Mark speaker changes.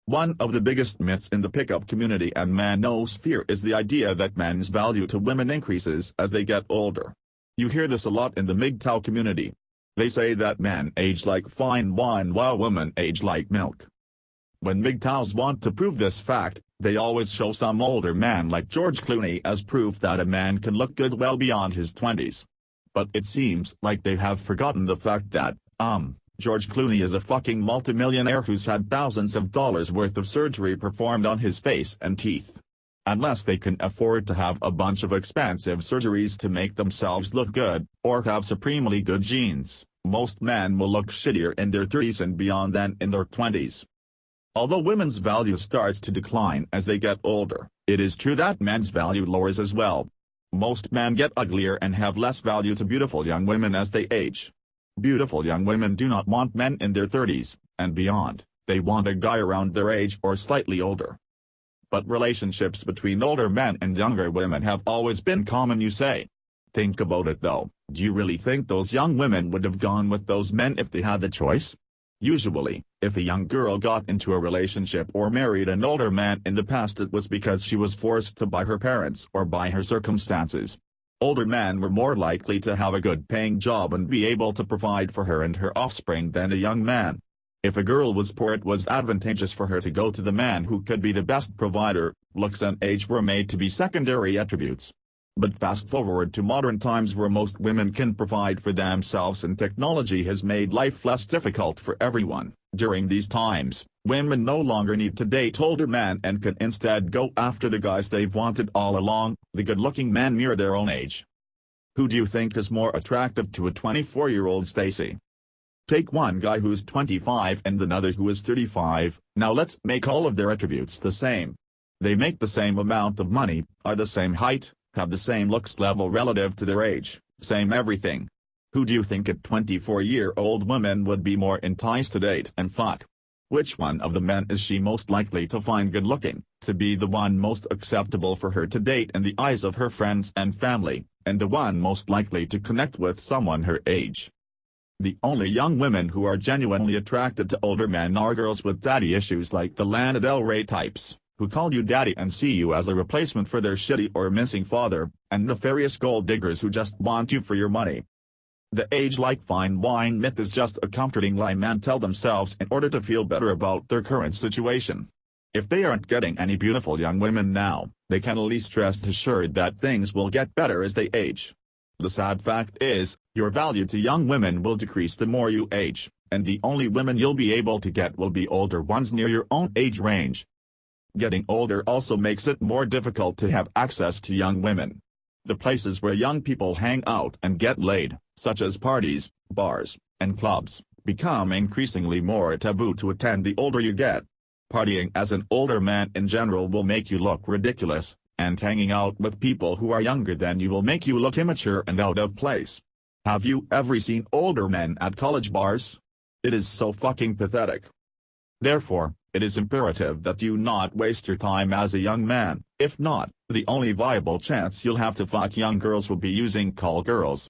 Speaker 1: One of the biggest myths in the pickup community and manosphere is the idea that men's value to women increases as they get older. You hear this a lot in the MGTOW community. They say that men age like fine wine while women age like milk. When MGTOWs want to prove this fact, they always show some older man like George Clooney as proof that a man can look good well beyond his 20s. But it seems like they have forgotten the fact that, George Clooney is a fucking multimillionaire who's had thousands of dollars worth of surgery performed on his face and teeth. Unless they can afford to have a bunch of expensive surgeries to make themselves look good, or have supremely good genes, most men will look shittier in their 30s and beyond than in their 20s. Although women's value starts to decline as they get older, it is true that men's value lowers as well. Most men get uglier and have less value to beautiful young women as they age. Beautiful young women do not want men in their 30s and beyond, they want a guy around their age or slightly older. But relationships between older men and younger women have always been common, you say. Think about it though, do you really think those young women would have gone with those men if they had the choice? Usually, if a young girl got into a relationship or married an older man in the past, it was because she was forced to by her parents or by her circumstances. Older men were more likely to have a good-paying job and be able to provide for her and her offspring than a young man. If a girl was poor, it was advantageous for her to go to the man who could be the best provider. Looks and age were made to be secondary attributes. But fast forward to modern times where most women can provide for themselves and technology has made life less difficult for everyone. During these times, women no longer need to date older men and can instead go after the guys they've wanted all along, the good-looking men near their own age. Who do you think is more attractive to a 24-year-old Stacy? Take one guy who's 25 and another who is 35, now let's make all of their attributes the same. They make the same amount of money, are the same height, have the same looks level relative to their age, same everything. Who do you think a 24-year-old woman would be more enticed to date and fuck? Which one of the men is she most likely to find good-looking, to be the one most acceptable for her to date in the eyes of her friends and family, and the one most likely to connect with someone her age? The only young women who are genuinely attracted to older men are girls with daddy issues like the Lana Del Rey types, who call you daddy and see you as a replacement for their shitty or missing father, and nefarious gold diggers who just want you for your money. The age like fine wine myth is just a comforting lie men tell themselves in order to feel better about their current situation. If they aren't getting any beautiful young women now, they can at least rest assured that things will get better as they age. The sad fact is, your value to young women will decrease the more you age, and the only women you'll be able to get will be older ones near your own age range. Getting older also makes it more difficult to have access to young women. The places where young people hang out and get laid, such as parties, bars, and clubs, become increasingly more taboo to attend the older you get. Partying as an older man in general will make you look ridiculous, and hanging out with people who are younger than you will make you look immature and out of place. Have you ever seen older men at college bars? It is so fucking pathetic. Therefore, it is imperative that you not waste your time as a young man. If not, the only viable chance you'll have to fuck young girls will be using call girls.